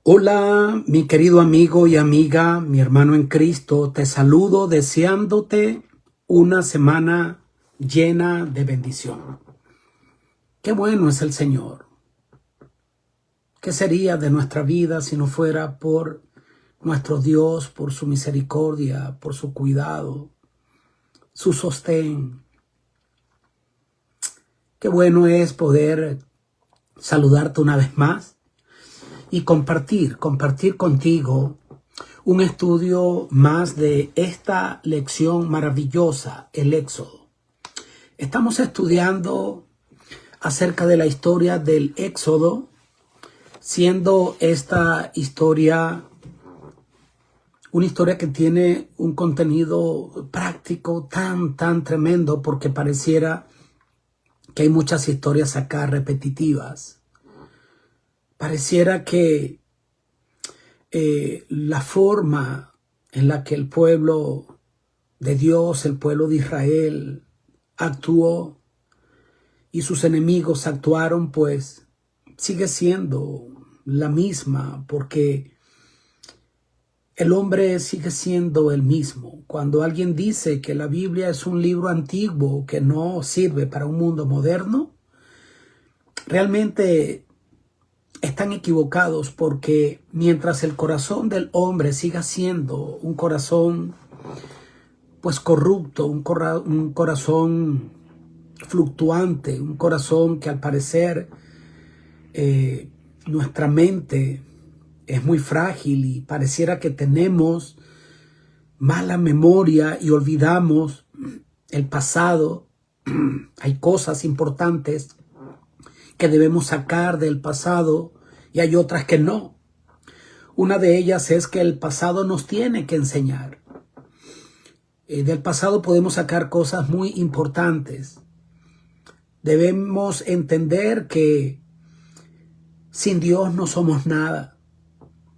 Hola, mi querido amigo y amiga, mi hermano en Cristo, te saludo deseándote una semana llena de bendición. Qué bueno es el Señor. ¿Qué sería de nuestra vida si no fuera por nuestro Dios, por su misericordia, por su cuidado, su sostén? Qué bueno es poder saludarte una vez más y compartir contigo un estudio más de esta lección maravillosa, el Éxodo. Estamos estudiando acerca de la historia del Éxodo, siendo esta historia una historia que tiene un contenido práctico tan tremendo, porque pareciera que hay muchas historias acá repetitivas. Pareciera que la forma en la que el pueblo de Dios, el pueblo de Israel, actuó y sus enemigos actuaron, pues sigue siendo la misma, porque el hombre sigue siendo el mismo. Cuando alguien dice que la Biblia es un libro antiguo que no sirve para un mundo moderno, realmente están equivocados, porque mientras el corazón del hombre siga siendo un corazón pues corrupto, un corazón fluctuante, un corazón que al parecer nuestra mente es muy frágil y pareciera que tenemos mala memoria y olvidamos el pasado. Hay cosas importantes que debemos sacar del pasado y hay otras que no. Una de ellas es que el pasado nos tiene que enseñar. Del pasado podemos sacar cosas muy importantes. Debemos entender que sin Dios no somos nada.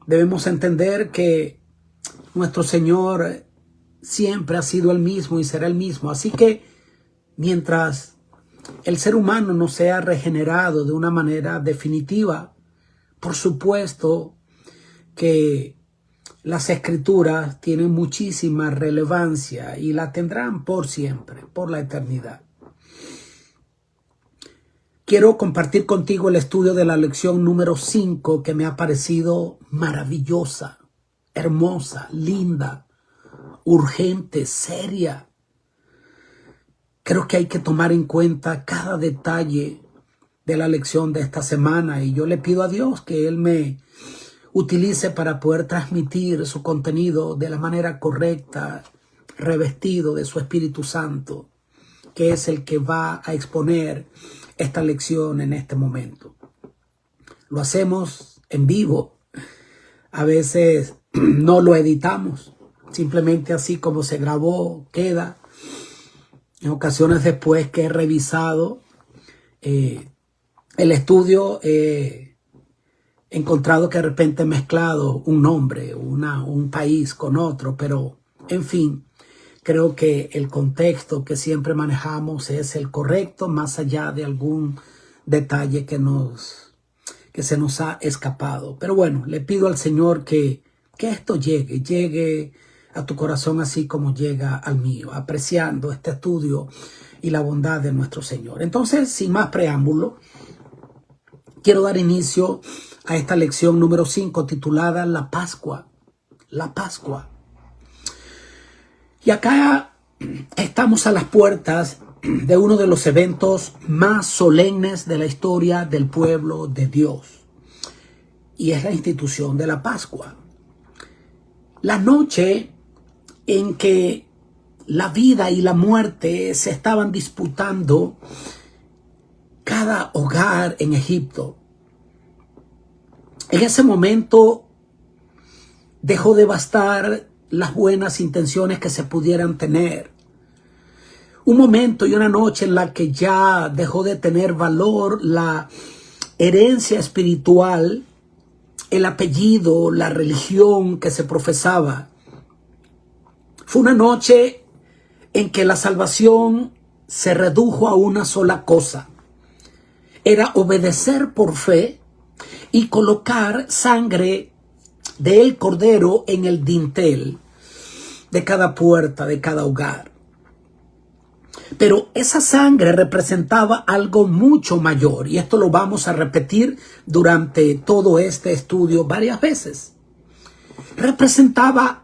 Debemos entender que nuestro Señor siempre ha sido el mismo y será el mismo. Así que mientras el ser humano no sea regenerado de una manera definitiva, por supuesto que las Escrituras tienen muchísima relevancia y la tendrán por siempre, por la eternidad. Quiero compartir contigo el estudio de la lección número 5, que me ha parecido maravillosa, hermosa, linda, urgente, seria. Creo que hay que tomar en cuenta cada detalle de la lección de esta semana, y yo le pido a Dios que Él me utilice para poder transmitir su contenido de la manera correcta, revestido de su Espíritu Santo, que es el que va a exponer esta lección en este momento. Lo hacemos en vivo, a veces no lo editamos, simplemente así como se grabó queda. En ocasiones, después que he revisado el estudio, he encontrado que de repente he mezclado un nombre, un país con otro, pero en fin, creo que el contexto que siempre manejamos es el correcto, más allá de algún detalle que se nos ha escapado. Pero bueno, le pido al Señor que esto llegue a tu corazón así como llega al mío, apreciando este estudio y la bondad de nuestro Señor. Entonces, sin más preámbulo, quiero dar inicio a esta lección número 5, titulada La Pascua. La Pascua. Y acá estamos a las puertas de uno de los eventos más solemnes de la historia del pueblo de Dios, y es la institución de la Pascua. La noche en que la vida y la muerte se estaban disputando cada hogar en Egipto. En ese momento dejó de bastar las buenas intenciones que se pudieran tener. Un momento y una noche en la que ya dejó de tener valor la herencia espiritual, el apellido, la religión que se profesaba. Fue una noche en que la salvación se redujo a una sola cosa. Era obedecer por fe y colocar sangre del cordero en el dintel de cada puerta, de cada hogar. Pero esa sangre representaba algo mucho mayor, y esto lo vamos a repetir durante todo este estudio varias veces. Representaba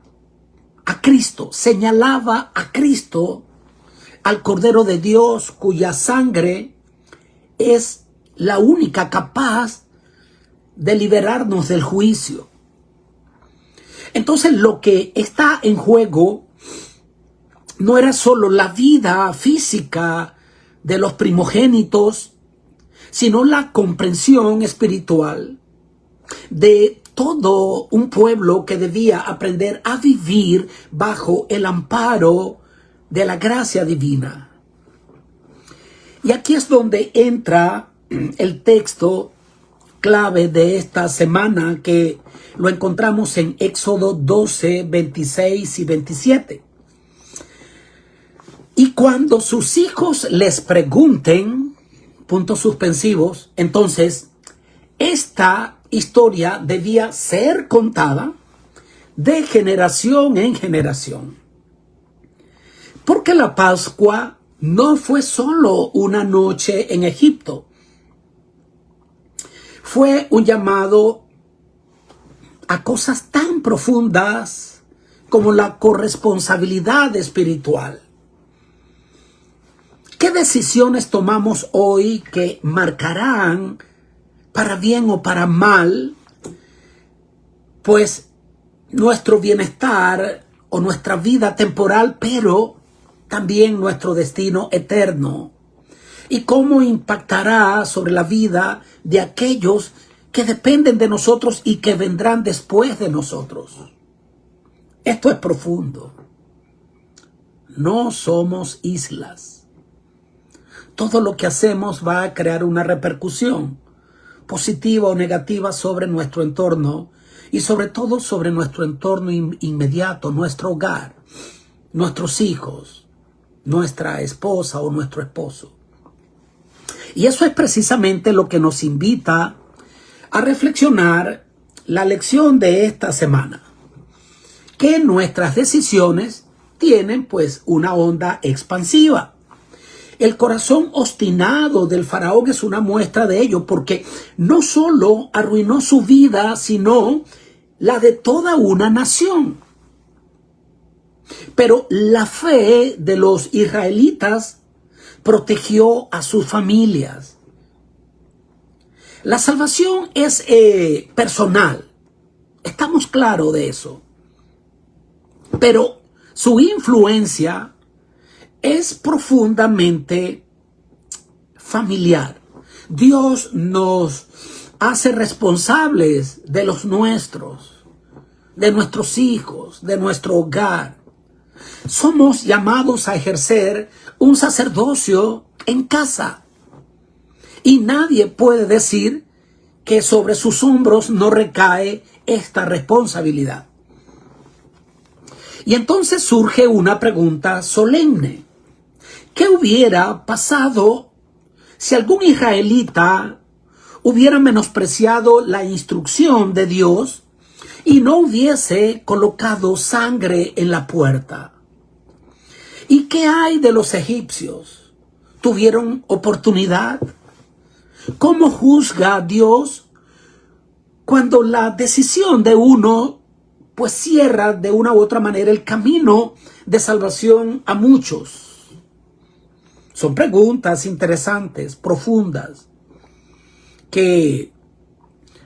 a Cristo, señalaba a Cristo, al Cordero de Dios, cuya sangre es la única capaz de liberarnos del juicio. Entonces, lo que está en juego no era solo la vida física de los primogénitos, sino la comprensión espiritual de todo un pueblo que debía aprender a vivir bajo el amparo de la gracia divina. Y aquí es donde entra el texto clave de esta semana, que lo encontramos en Éxodo 12, 26 y 27. Y cuando sus hijos les pregunten, puntos suspensivos, entonces esta historia debía ser contada de generación en generación. Porque la Pascua no fue solo una noche en Egipto. Fue un llamado a cosas tan profundas como la corresponsabilidad espiritual. ¿Qué decisiones tomamos hoy que marcarán, para bien o para mal, pues nuestro bienestar o nuestra vida temporal, pero también nuestro destino eterno? ¿Y cómo impactará sobre la vida de aquellos que dependen de nosotros y que vendrán después de nosotros? Esto es profundo. No somos islas. Todo lo que hacemos va a crear una repercusión, positiva o negativa, sobre nuestro entorno, y sobre todo sobre nuestro entorno inmediato, nuestro hogar, nuestros hijos, nuestra esposa o nuestro esposo. Y eso es precisamente lo que nos invita a reflexionar la lección de esta semana, que nuestras decisiones tienen pues una onda expansiva. El corazón obstinado del faraón es una muestra de ello, porque no solo arruinó su vida, sino la de toda una nación. Pero la fe de los israelitas protegió a sus familias. La salvación es personal. Estamos claros de eso. Pero su influencia es profundamente familiar. Dios nos hace responsables de los nuestros, de nuestros hijos, de nuestro hogar. Somos llamados a ejercer un sacerdocio en casa. Y nadie puede decir que sobre sus hombros no recae esta responsabilidad. Y entonces surge una pregunta solemne. ¿Qué hubiera pasado si algún israelita hubiera menospreciado la instrucción de Dios y no hubiese colocado sangre en la puerta? ¿Y qué hay de los egipcios? ¿Tuvieron oportunidad? ¿Cómo juzga Dios cuando la decisión de uno pues cierra de una u otra manera el camino de salvación a muchos? Son preguntas interesantes, profundas, que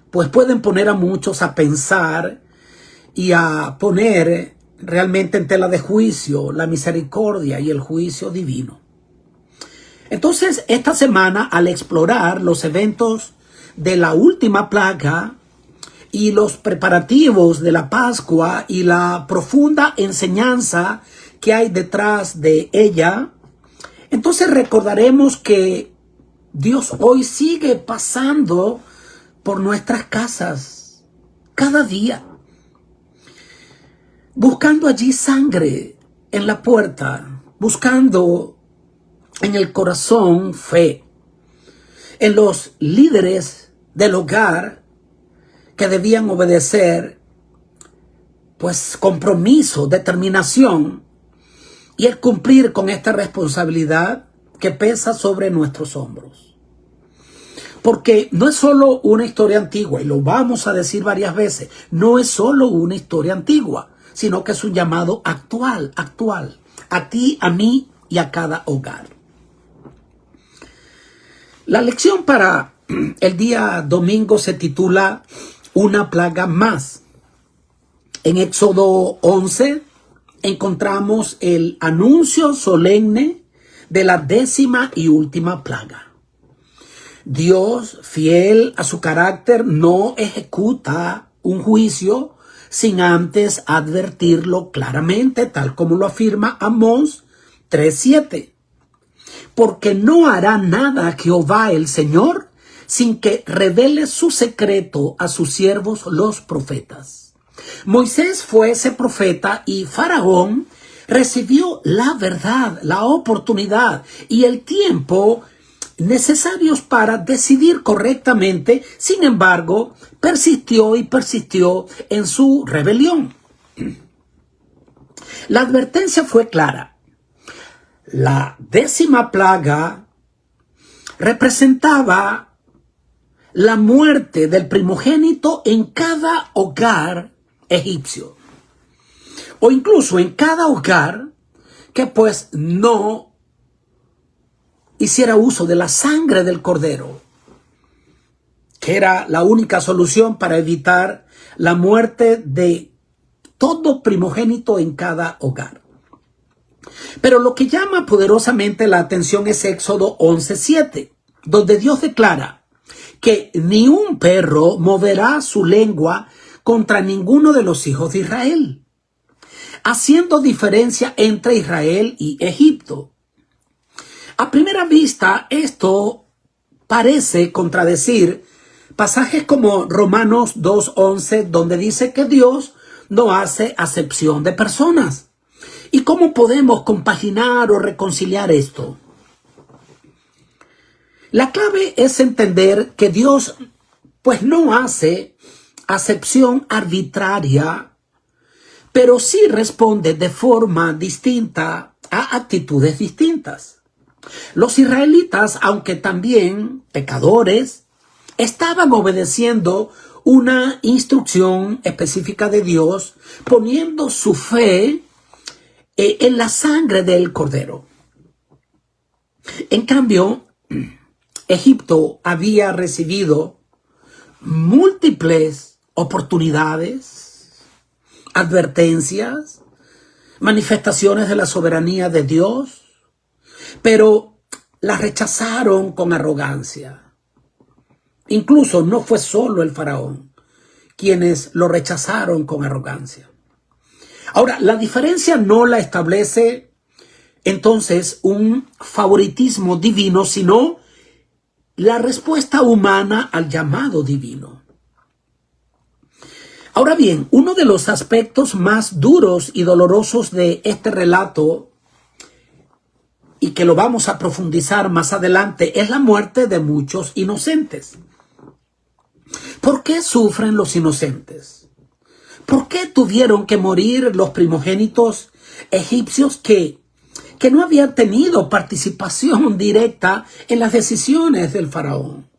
pues pueden poner a muchos a pensar y a poner realmente en tela de juicio la misericordia y el juicio divino. Entonces, esta semana, al explorar los eventos de la última plaga y los preparativos de la Pascua y la profunda enseñanza que hay detrás de ella, entonces recordaremos que Dios hoy sigue pasando por nuestras casas cada día, buscando allí sangre en la puerta, buscando en el corazón fe, en los líderes del hogar que debían obedecer pues compromiso, determinación y el cumplir con esta responsabilidad que pesa sobre nuestros hombros. Porque no es solo una historia antigua, y lo vamos a decir varias veces, no es solo una historia antigua, sino que es un llamado actual, a ti, a mí y a cada hogar. La lección para el día domingo se titula Una plaga más. En Éxodo 11 encontramos el anuncio solemne de la 10ª y última plaga. Dios, fiel a su carácter, no ejecuta un juicio sin antes advertirlo claramente, tal como lo afirma Amós 3:7. Porque no hará nada Jehová el Señor sin que revele su secreto a sus siervos los profetas. Moisés fue ese profeta y Faraón recibió la verdad, la oportunidad y el tiempo necesarios para decidir correctamente. Sin embargo, persistió en su rebelión. La advertencia fue clara. La 10ª plaga representaba la muerte del primogénito en cada hogar egipcio, o incluso en cada hogar que pues no hiciera uso de la sangre del cordero, que era la única solución para evitar la muerte de todo primogénito en cada hogar. Pero lo que llama poderosamente la atención es Éxodo 11:7, donde Dios declara que ni un perro moverá su lengua contra ninguno de los hijos de Israel, haciendo diferencia entre Israel y Egipto. A primera vista, esto parece contradecir pasajes como Romanos 2:11, donde dice que Dios no hace acepción de personas. ¿Y cómo podemos compaginar o reconciliar esto? La clave es entender que Dios pues no hace acepción arbitraria, pero sí responde de forma distinta a actitudes distintas. Los israelitas, aunque también pecadores, estaban obedeciendo una instrucción específica de Dios, poniendo su fe en la sangre del cordero. En cambio, Egipto había recibido múltiples oportunidades, advertencias, manifestaciones de la soberanía de Dios, pero la rechazaron con arrogancia. Incluso no fue solo el faraón quienes lo rechazaron con arrogancia. Ahora, la diferencia no la establece entonces un favoritismo divino, sino la respuesta humana al llamado divino. Ahora bien, uno de los aspectos más duros y dolorosos de este relato, y que lo vamos a profundizar más adelante, es la muerte de muchos inocentes. ¿Por qué sufren los inocentes? ¿Por qué tuvieron que morir los primogénitos egipcios que no habían tenido participación directa en las decisiones del faraón?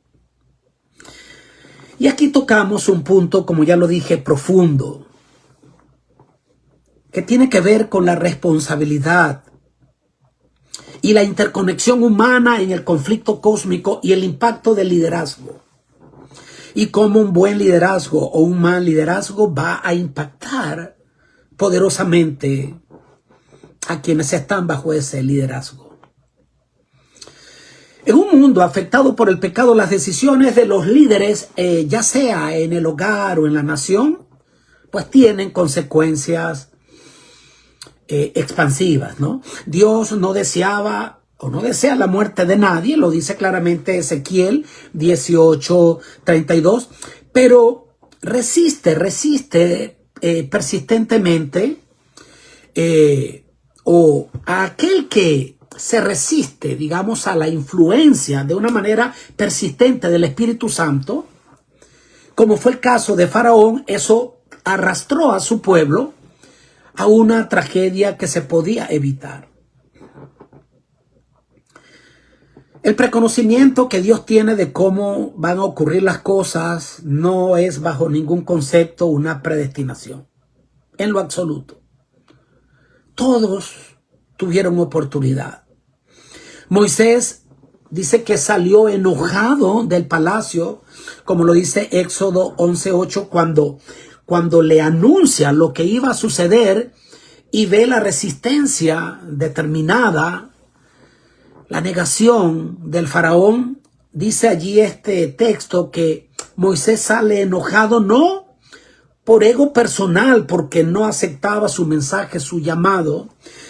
Y aquí tocamos un punto, como ya lo dije, profundo, que tiene que ver con la responsabilidad y la interconexión humana en el conflicto cósmico y el impacto del liderazgo. Y cómo un buen liderazgo o un mal liderazgo va a impactar poderosamente a quienes están bajo ese liderazgo. En un mundo afectado por el pecado, las decisiones de los líderes, ya sea en el hogar o en la nación, pues tienen consecuencias expansivas, ¿no? Dios no deseaba o no desea la muerte de nadie, lo dice claramente Ezequiel 18:32, pero resiste persistentemente, o a aquel que se resiste, digamos, a la influencia de una manera persistente del Espíritu Santo, como fue el caso de Faraón. Eso arrastró a su pueblo a una tragedia que se podía evitar. El preconocimiento que Dios tiene de cómo van a ocurrir las cosas no es bajo ningún concepto una predestinación, en lo absoluto. Todos tuvieron oportunidad. Moisés dice que salió enojado del palacio, como lo dice Éxodo 11:8, cuando le anuncia lo que iba a suceder y ve la resistencia determinada, la negación del faraón. Dice allí este texto que Moisés sale enojado no por ego personal, porque no aceptaba su mensaje, su llamado,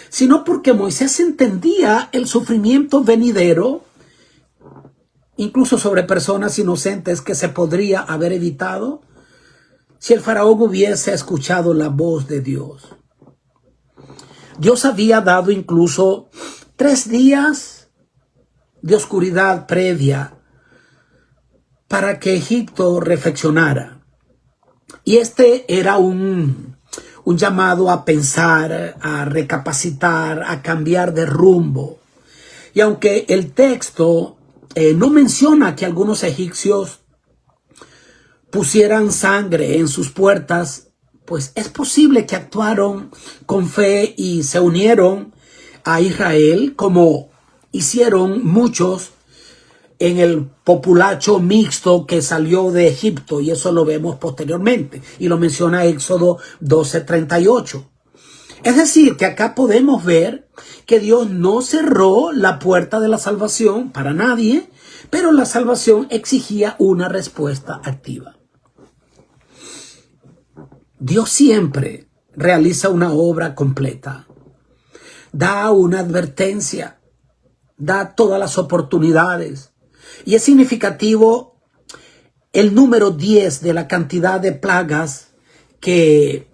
sino porque Moisés entendía el sufrimiento venidero, incluso sobre personas inocentes, que se podría haber evitado si el faraón hubiese escuchado la voz de Dios. Dios había dado incluso 3 días de oscuridad previa para que Egipto reflexionara. Y este era un llamado a pensar, a recapacitar, a cambiar de rumbo. Y aunque el texto no menciona que algunos egipcios pusieran sangre en sus puertas, pues es posible que actuaron con fe y se unieron a Israel, como hicieron muchos en el populacho mixto que salió de Egipto, y eso lo vemos posteriormente, y lo menciona Éxodo 12:38. Es decir, que acá podemos ver que Dios no cerró la puerta de la salvación para nadie, pero la salvación exigía una respuesta activa. Dios siempre realiza una obra completa, da una advertencia, da todas las oportunidades. Y es significativo el número 10 de la cantidad de plagas que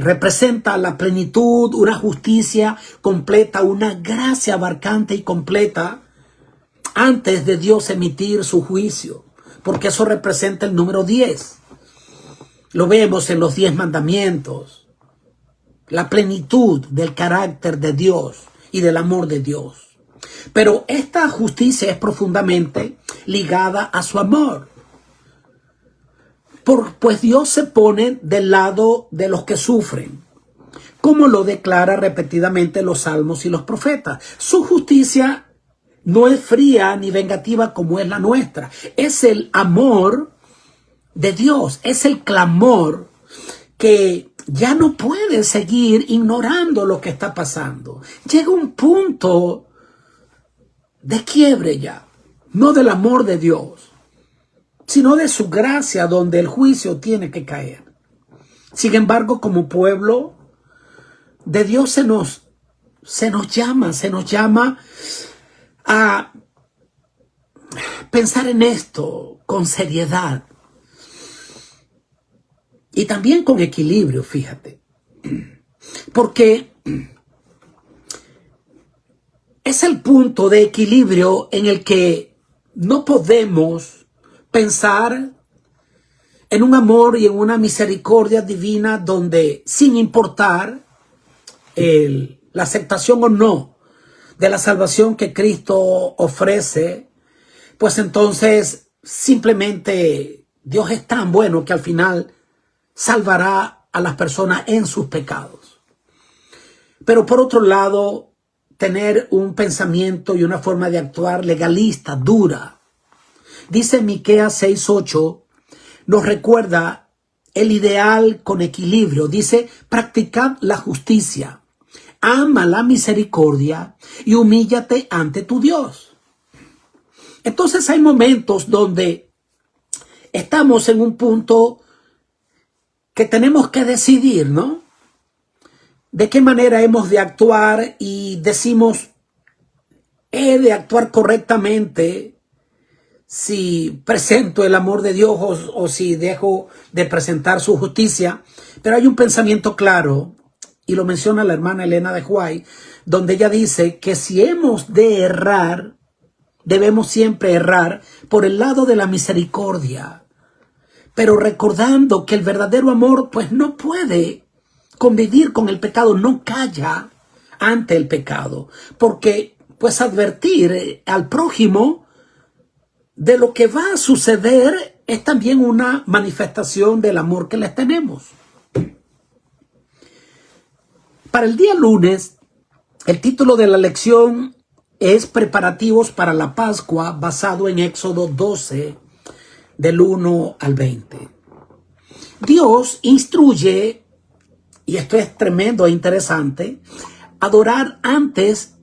representa la plenitud, una justicia completa, una gracia abarcante y completa antes de Dios emitir su juicio, porque eso representa el número 10. Lo vemos en los 10 mandamientos, la plenitud del carácter de Dios y del amor de Dios. Pero esta justicia es profundamente ligada a su amor. Pues Dios se pone del lado de los que sufren, como lo declara repetidamente los salmos y los profetas. Su justicia no es fría ni vengativa como es la nuestra. Es el amor de Dios, es el clamor que ya no puede seguir ignorando lo que está pasando. Llega un punto de quiebre ya, no del amor de Dios, sino de su gracia, donde el juicio tiene que caer. Sin embargo, como pueblo de Dios se nos llama a pensar en esto con seriedad y también con equilibrio, fíjate, porque es el punto de equilibrio en el que no podemos pensar en un amor y en una misericordia divina donde, sin importar la aceptación o no de la salvación que Cristo ofrece, pues entonces simplemente Dios es tan bueno que al final salvará a las personas en sus pecados. Pero por otro lado, tener un pensamiento y una forma de actuar legalista, dura. Dice Miqueas 6:8, nos recuerda el ideal con equilibrio. Dice, practicad la justicia, ama la misericordia y humíllate ante tu Dios. Entonces hay momentos donde estamos en un punto que tenemos que decidir, ¿no? De qué manera hemos de actuar, y decimos, he de actuar correctamente si presento el amor de Dios o si dejo de presentar su justicia. Pero hay un pensamiento claro, y lo menciona la hermana Elena de White, donde ella dice que si hemos de errar, debemos siempre errar por el lado de la misericordia, pero recordando que el verdadero amor pues no puede convivir con el pecado, no calla ante el pecado, porque pues advertir al prójimo de lo que va a suceder es también una manifestación del amor que les tenemos. Para el día lunes, el título de la lección es Preparativos para la Pascua, basado en Éxodo 12, del 1 al 20. Dios instruye, y esto es tremendo e interesante, adorar antes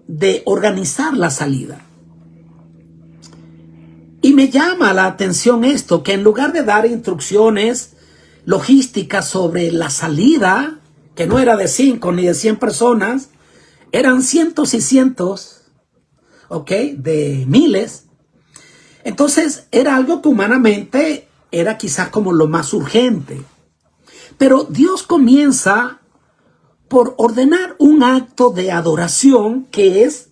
de organizar la salida. Y me llama la atención esto, que en lugar de dar instrucciones logísticas sobre la salida, que no era de 5 ni de 100 personas, eran cientos y cientos, ¿ok?, de miles. Entonces era algo que humanamente era quizás como lo más urgente. Pero Dios comienza por ordenar un acto de adoración que es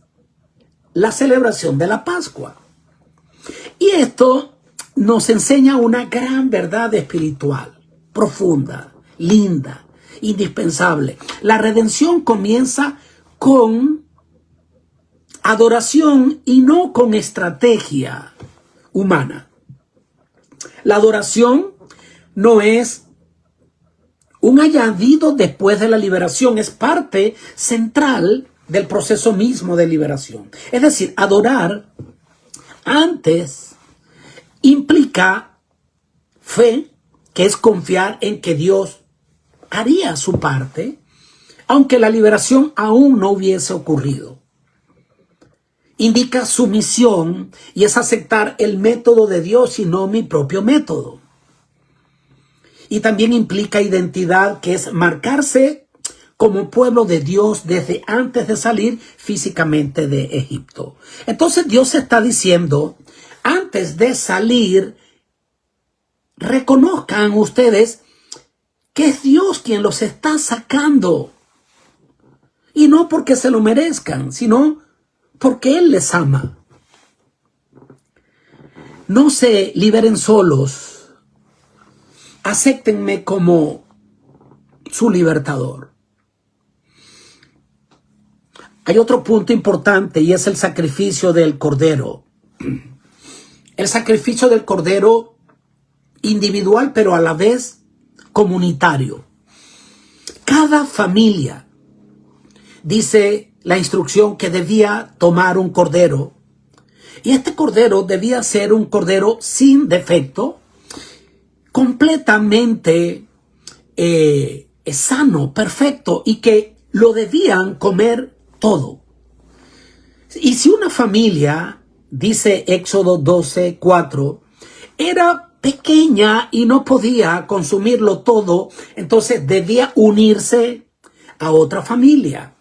la celebración de la Pascua. Y esto nos enseña una gran verdad espiritual, profunda, linda, indispensable. La redención comienza con adoración y no con estrategia humana. La adoración no es un añadido después de la liberación, es parte central del proceso mismo de liberación. Es decir, adorar antes implica fe, que es confiar en que Dios haría su parte, aunque la liberación aún no hubiese ocurrido. Indica sumisión y es aceptar el método de Dios y no mi propio método. Y también implica identidad, que es marcarse como pueblo de Dios desde antes de salir físicamente de Egipto. Entonces Dios está diciendo, antes de salir, reconozcan ustedes que es Dios quien los está sacando. Y no porque se lo merezcan, sino porque Él les ama. No se liberen solos. Acéptenme como su libertador. Hay otro punto importante y es el sacrificio del cordero. El sacrificio del cordero individual, pero a la vez comunitario. Cada familia, dice la instrucción, que debía tomar un cordero. Y este cordero debía ser un cordero sin defecto, completamente sano, perfecto, y que lo debían comer todo. Y si una familia, dice Éxodo 12:4, era pequeña y no podía consumirlo todo, entonces debía unirse a otra familia.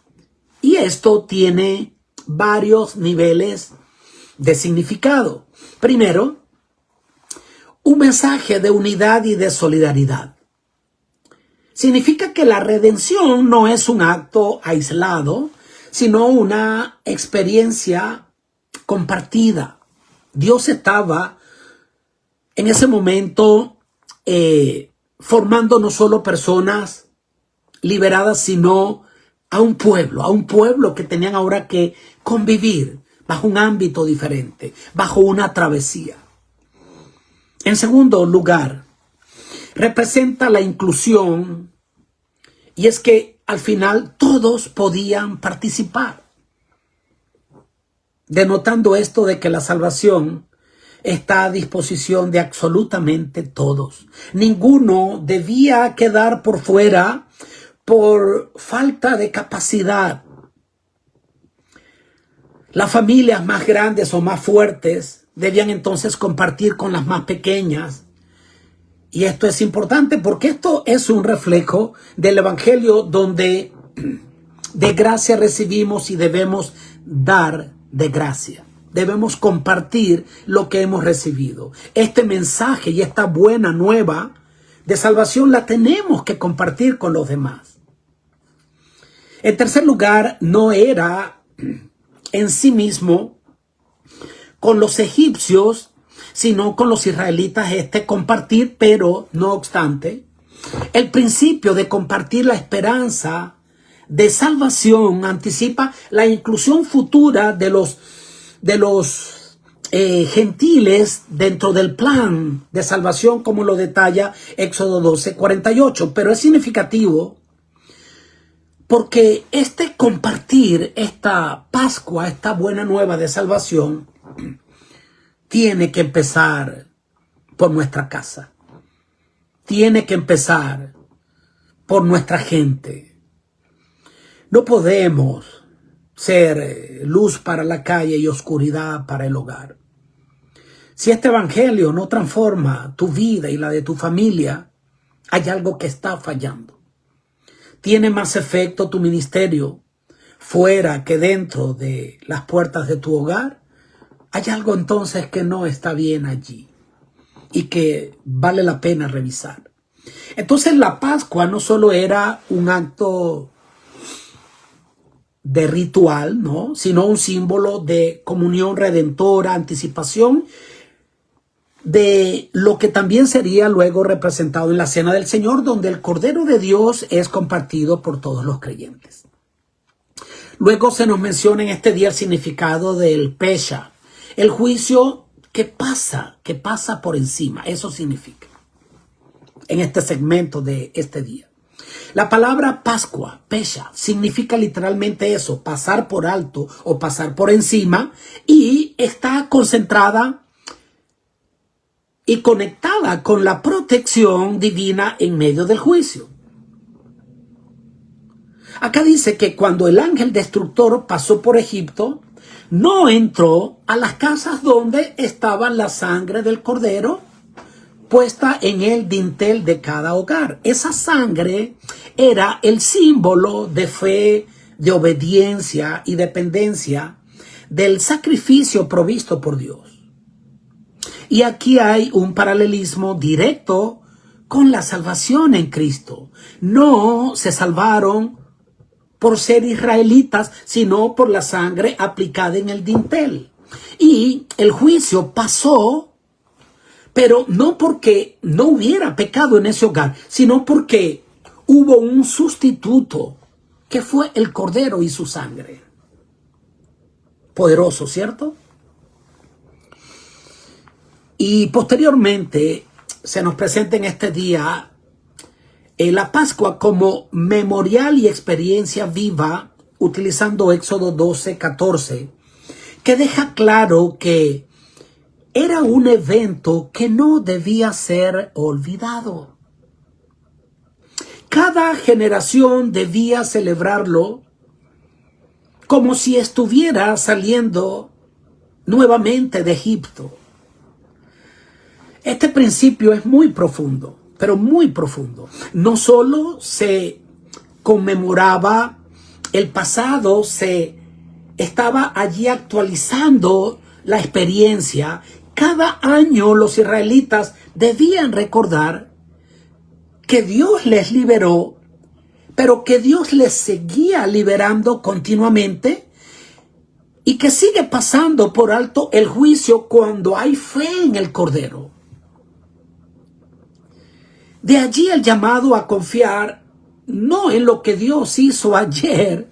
Y esto tiene varios niveles de significado. Primero, un mensaje de unidad y de solidaridad. Significa que la redención no es un acto aislado, sino una experiencia compartida. Dios estaba en ese momento formando no solo personas liberadas, sino a un pueblo que tenían ahora que convivir bajo un ámbito diferente, bajo una travesía. En segundo lugar, representa la inclusión, y es que al final todos podían participar, denotando esto de que la salvación está a disposición de absolutamente todos. Ninguno debía quedar por fuera por falta de capacidad. Las familias más grandes o más fuertes debían entonces compartir con las más pequeñas. Y esto es importante porque esto es un reflejo del evangelio, donde de gracia recibimos y debemos dar de gracia. Debemos compartir lo que hemos recibido. Este mensaje y esta buena nueva de salvación la tenemos que compartir con los demás. En tercer lugar, no era en sí mismo con los egipcios, sino con los israelitas compartir, pero no obstante, el principio de compartir la esperanza de salvación anticipa la inclusión futura de los gentiles dentro del plan de salvación, como lo detalla Éxodo 12:48. Pero es significativo porque compartir esta Pascua, esta buena nueva de salvación, tiene que empezar por nuestra casa. Tiene que empezar por nuestra gente. No podemos ser luz para la calle y oscuridad para el hogar. Si este evangelio no transforma tu vida y la de tu familia, hay algo que está fallando. Tiene más efecto tu ministerio fuera que dentro de las puertas de tu hogar. Hay algo entonces que no está bien allí y que vale la pena revisar. Entonces la Pascua no solo era un acto de ritual, ¿no?, sino un símbolo de comunión redentora, anticipación de lo que también sería luego representado en la Cena del Señor, donde el Cordero de Dios es compartido por todos los creyentes. Luego se nos menciona en este día el significado del Pesha, el juicio que pasa por encima. Eso significa en este segmento de este día. La palabra Pascua, Pesha, significa literalmente eso, pasar por alto o pasar por encima, y está concentrada y conectada con la protección divina en medio del juicio. Acá dice que cuando el ángel destructor pasó por Egipto, no entró a las casas donde estaba la sangre del cordero puesta en el dintel de cada hogar. Esa sangre era el símbolo de fe, de obediencia y dependencia del sacrificio provisto por Dios. Y aquí hay un paralelismo directo con la salvación en Cristo. No se salvaron por ser israelitas, sino por la sangre aplicada en el dintel. Y el juicio pasó, pero no porque no hubiera pecado en ese hogar, sino porque hubo un sustituto, que fue el Cordero y su sangre. Poderoso, ¿cierto? Y posteriormente se nos presenta en este día la Pascua como memorial y experiencia viva, utilizando Éxodo 12:14, que deja claro que era un evento que no debía ser olvidado. Cada generación debía celebrarlo como si estuviera saliendo nuevamente de Egipto. Este principio es muy profundo, pero muy profundo. No solo se conmemoraba el pasado, se estaba allí actualizando la experiencia. Cada año los israelitas debían recordar que Dios les liberó, pero que Dios les seguía liberando continuamente y que sigue pasando por alto el juicio cuando hay fe en el Cordero. De allí el llamado a confiar no en lo que Dios hizo ayer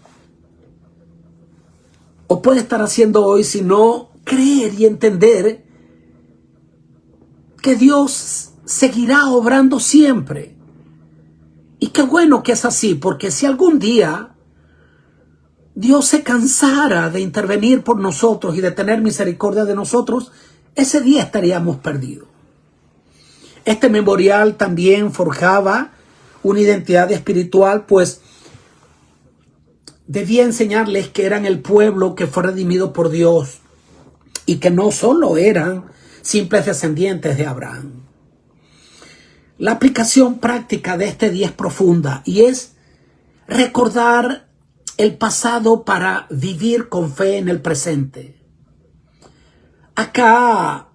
o puede estar haciendo hoy, sino creer y entender que Dios seguirá obrando siempre. Y qué bueno que es así, porque si algún día Dios se cansara de intervenir por nosotros y de tener misericordia de nosotros, ese día estaríamos perdidos. Este memorial también forjaba una identidad espiritual, pues debía enseñarles que eran el pueblo que fue redimido por Dios y que no solo eran simples descendientes de Abraham. La aplicación práctica de este día es profunda y es recordar el pasado para vivir con fe en el presente. Acá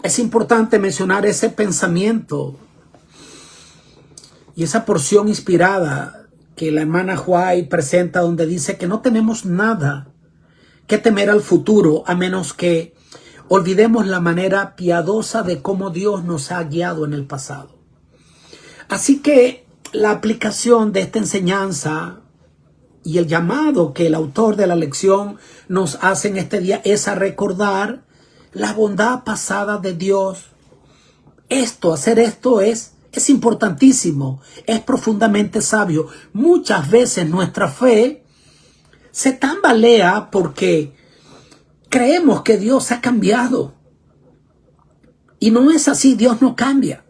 es importante mencionar ese pensamiento y esa porción inspirada que la hermana White presenta, donde dice que no tenemos nada que temer al futuro a menos que olvidemos la manera piadosa de cómo Dios nos ha guiado en el pasado. Así que la aplicación de esta enseñanza y el llamado que el autor de la lección nos hace en este día es a recordar la bondad pasada de Dios. Hacer esto es importantísimo, es profundamente sabio. Muchas veces nuestra fe se tambalea porque creemos que Dios ha cambiado. Y no es así, Dios no cambia,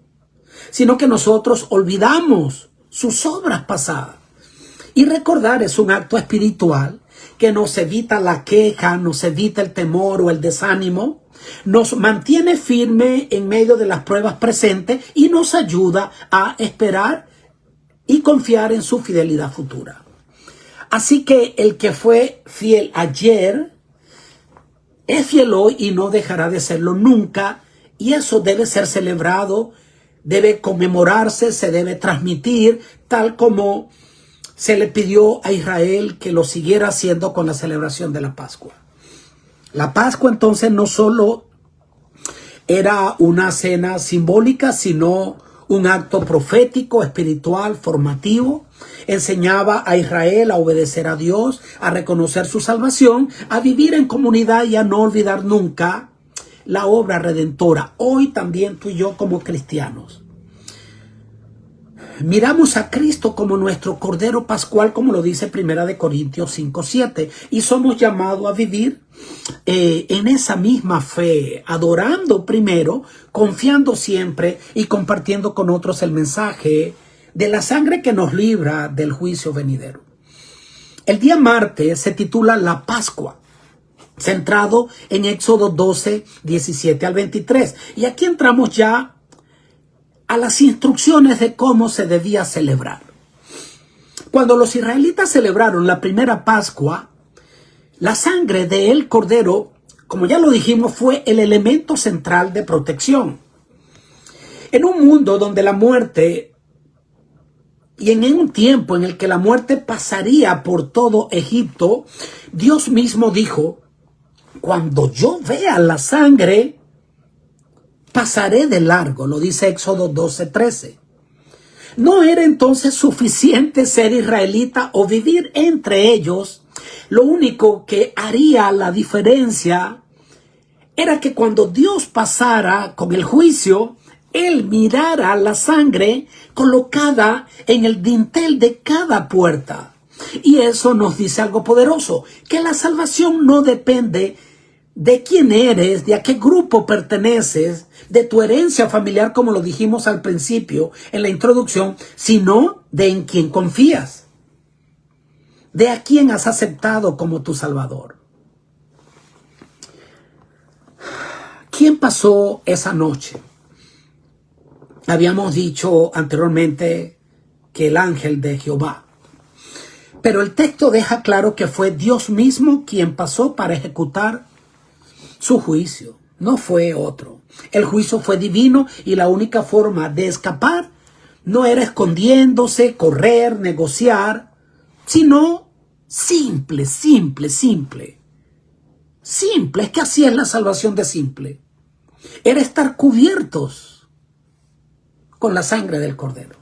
sino que nosotros olvidamos sus obras pasadas. Y recordar es un acto espiritual que nos evita la queja, nos evita el temor o el desánimo, nos mantiene firme en medio de las pruebas presentes y nos ayuda a esperar y confiar en su fidelidad futura. Así que el que fue fiel ayer es fiel hoy y no dejará de serlo nunca, y eso debe ser celebrado, debe conmemorarse, se debe transmitir, tal como se le pidió a Israel que lo siguiera haciendo con la celebración de la Pascua. La Pascua entonces no solo era una cena simbólica, sino un acto profético, espiritual, formativo. Enseñaba a Israel a obedecer a Dios, a reconocer su salvación, a vivir en comunidad y a no olvidar nunca la obra redentora. Hoy también tú y yo como cristianos miramos a Cristo como nuestro Cordero Pascual, como lo dice 1 Corintios 5:7, y somos llamados a vivir en esa misma fe, adorando primero, confiando siempre y compartiendo con otros el mensaje de la sangre que nos libra del juicio venidero. El día martes se titula La Pascua, centrado en Éxodo 12, 17 al 23. Y aquí entramos ya a las instrucciones de cómo se debía celebrar. Cuando los israelitas celebraron la primera Pascua, la sangre del cordero, como ya lo dijimos, fue el elemento central de protección. En un mundo donde la muerte, y en un tiempo en el que la muerte pasaría por todo Egipto, Dios mismo dijo: cuando yo vea la sangre, pasaré de largo, lo dice Éxodo 12:13. No era entonces suficiente ser israelita o vivir entre ellos. Lo único que haría la diferencia era que cuando Dios pasara con el juicio, Él mirara la sangre colocada en el dintel de cada puerta. Y eso nos dice algo poderoso, que la salvación no depende de quién eres, de a qué grupo perteneces, de tu herencia familiar, como lo dijimos al principio en la introducción, sino de en quién confías, de a quién has aceptado como tu Salvador. ¿Quién pasó esa noche? Habíamos dicho anteriormente que el ángel de Jehová. Pero el texto deja claro que fue Dios mismo quien pasó para ejecutar su juicio. No fue otro. El juicio fue divino y la única forma de escapar no era escondiéndose, correr, negociar, sino simple. Simple, es que así es la salvación de simple. Era estar cubiertos con la sangre del Cordero.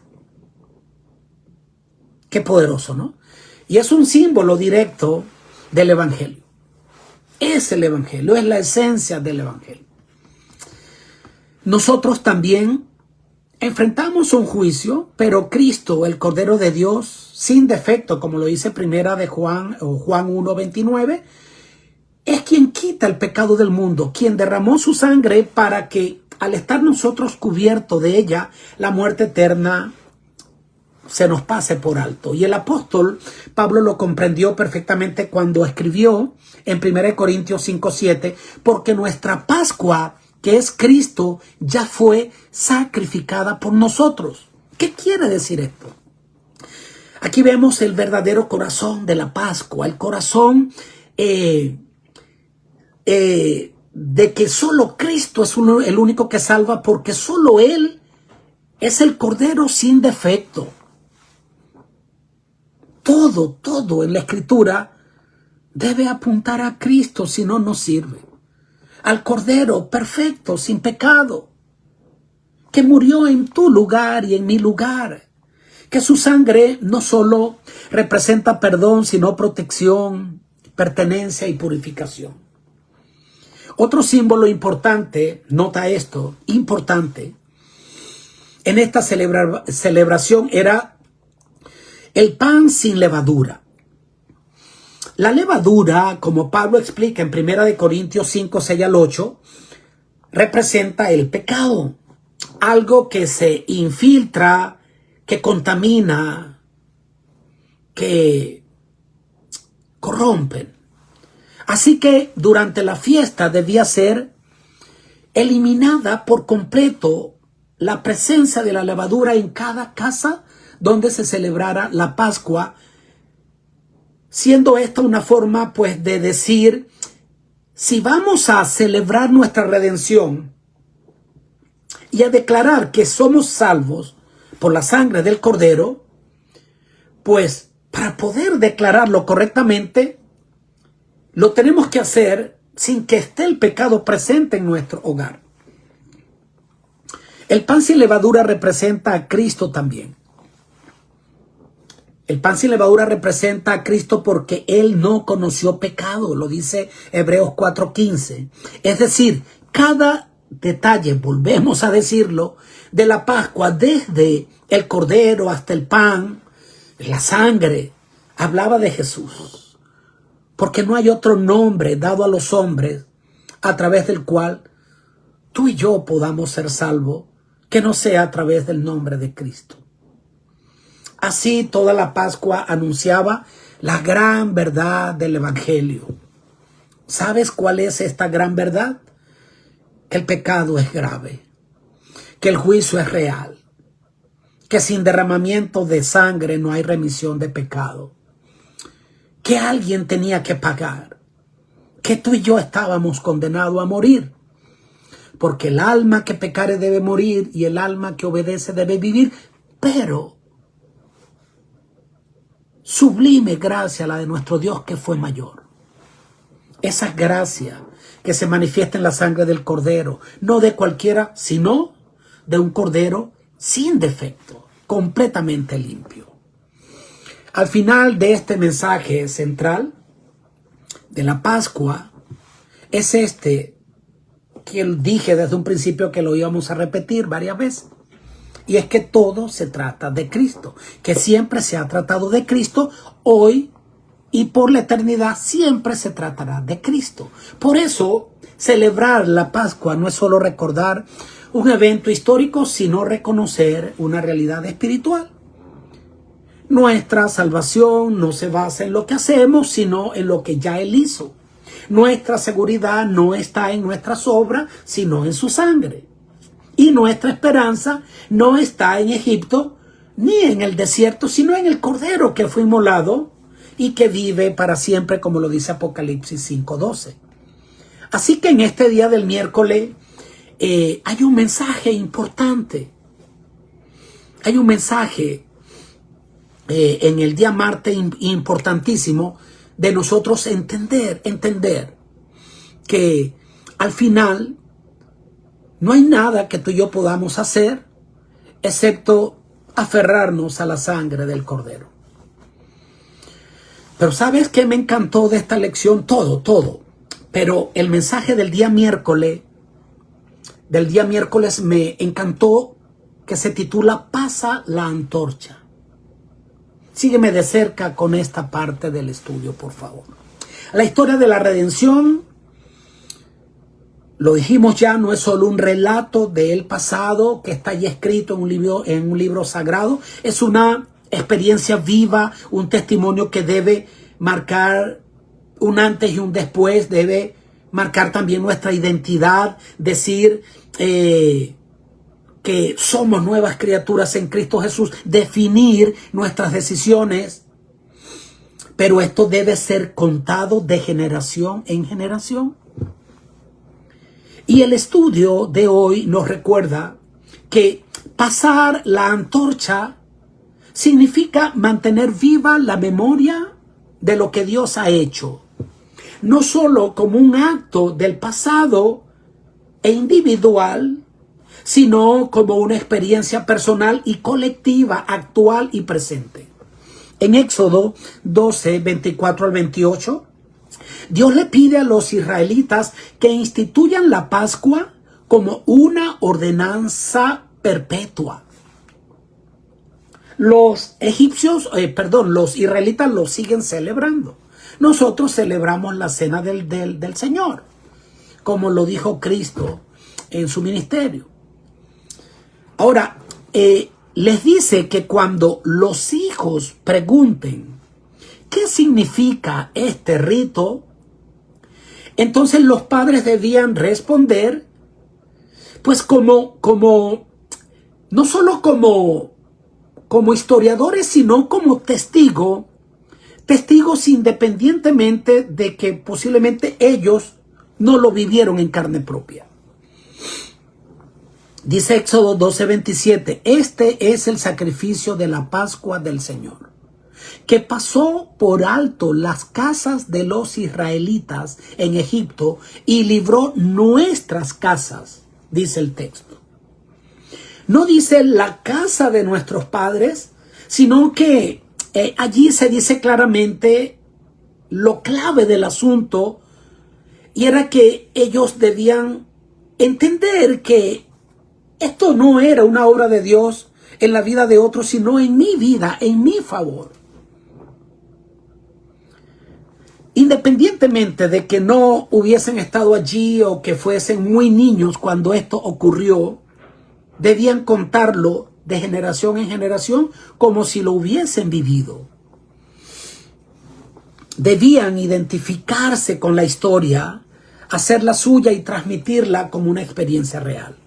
Qué poderoso, ¿no? Y es un símbolo directo del Evangelio. Es el Evangelio, es la esencia del Evangelio. Nosotros también enfrentamos un juicio, pero Cristo, el Cordero de Dios, sin defecto, como lo dice primera de Juan 1:29, es quien quita el pecado del mundo, quien derramó su sangre para que, al estar nosotros cubiertos de ella, la muerte eterna se nos pase por alto. Y el apóstol Pablo lo comprendió perfectamente cuando escribió en 1 Corintios 5:7, porque nuestra Pascua, que es Cristo, ya fue sacrificada por nosotros. ¿Qué quiere decir esto? Aquí vemos el verdadero corazón de la Pascua, el corazón de que solo Cristo es el único que salva, porque solo Él es el Cordero sin defecto. Todo en la Escritura debe apuntar a Cristo, si no, no sirve. al Cordero perfecto, sin pecado, que murió en tu lugar y en mi lugar, que su sangre no solo representa perdón, sino protección, pertenencia y purificación. Otro símbolo importante, nota esto, importante, en esta celebración era el pan sin levadura. La levadura, como Pablo explica en 1 Corintios 5, 6 al 8, representa el pecado, algo que se infiltra, que contamina, que corrompen. Así que durante la fiesta debía ser eliminada por completo la presencia de la levadura en cada casa donde se celebrara la Pascua, siendo esta una forma pues de decir, si vamos a celebrar nuestra redención y a declarar que somos salvos por la sangre del Cordero, pues para poder declararlo correctamente, lo tenemos que hacer sin que esté el pecado presente en nuestro hogar. El pan sin levadura representa a Cristo también. El pan sin levadura representa a Cristo porque Él no conoció pecado, lo dice Hebreos 4:15. Es decir, cada detalle, volvemos a decirlo, de la Pascua, desde el Cordero hasta el pan, la sangre, hablaba de Jesús. Porque no hay otro nombre dado a los hombres a través del cual tú y yo podamos ser salvos, que no sea a través del nombre de Cristo. Así toda la Pascua anunciaba la gran verdad del Evangelio. ¿Sabes cuál es esta gran verdad? Que el pecado es grave, que el juicio es real, que sin derramamiento de sangre no hay remisión de pecado, que alguien tenía que pagar, que tú y yo estábamos condenados a morir, porque el alma que pecare debe morir y el alma que obedece debe vivir, pero sublime gracia la de nuestro Dios que fue mayor. Esa gracia que se manifiesta en la sangre del Cordero, no de cualquiera, sino de un Cordero sin defecto, completamente limpio. Al final de este mensaje central de la Pascua, es este que dije desde un principio que lo íbamos a repetir varias veces. Y es que todo se trata de Cristo, que siempre se ha tratado de Cristo, hoy y por la eternidad siempre se tratará de Cristo. Por eso, celebrar la Pascua no es solo recordar un evento histórico, sino reconocer una realidad espiritual. Nuestra salvación no se basa en lo que hacemos, sino en lo que ya Él hizo. Nuestra seguridad no está en nuestras obras, sino en su sangre. Y nuestra esperanza no está en Egipto ni en el desierto, sino en el Cordero que fue inmolado y que vive para siempre, como lo dice Apocalipsis 5:12. Así que en este día del miércoles hay un mensaje importante. Hay un mensaje en el día martes importantísimo de nosotros entender que al final no hay nada que tú y yo podamos hacer excepto aferrarnos a la sangre del Cordero. Pero ¿sabes qué me encantó de esta lección? Todo. Pero el mensaje del día miércoles me encantó, que se titula Pasa la antorcha. Sígueme de cerca con esta parte del estudio, por favor. La historia de la redención, lo dijimos ya, no es solo un relato del pasado que está ya escrito en un libro sagrado. Es una experiencia viva, un testimonio que debe marcar un antes y un después, debe marcar también nuestra identidad, decir que somos nuevas criaturas en Cristo Jesús, definir nuestras decisiones, pero esto debe ser contado de generación en generación. Y el estudio de hoy nos recuerda que pasar la antorcha significa mantener viva la memoria de lo que Dios ha hecho, no solo como un acto del pasado e individual, sino como una experiencia personal y colectiva, actual y presente. En Éxodo 12, 24 al 28, Dios le pide a los israelitas que instituyan la Pascua como una ordenanza perpetua. Los israelitas lo siguen celebrando. Nosotros celebramos la cena del Señor, como lo dijo Cristo en su ministerio. Ahora, les dice que cuando los hijos pregunten ¿qué significa este rito? Entonces los padres debían responder, pues no solo como historiadores, sino como testigos independientemente de que posiblemente ellos no lo vivieron en carne propia. Dice Éxodo 12:27, este es el sacrificio de la Pascua del Señor, que pasó por alto las casas de los israelitas en Egipto y libró nuestras casas, dice el texto. No dice la casa de nuestros padres, sino que allí se dice claramente lo clave del asunto, y era que ellos debían entender que esto no era una obra de Dios en la vida de otros, sino en mi vida, en mi favor. Independientemente de que no hubiesen estado allí o que fuesen muy niños cuando esto ocurrió, debían contarlo de generación en generación como si lo hubiesen vivido. Debían identificarse con la historia, hacerla suya y transmitirla como una experiencia real.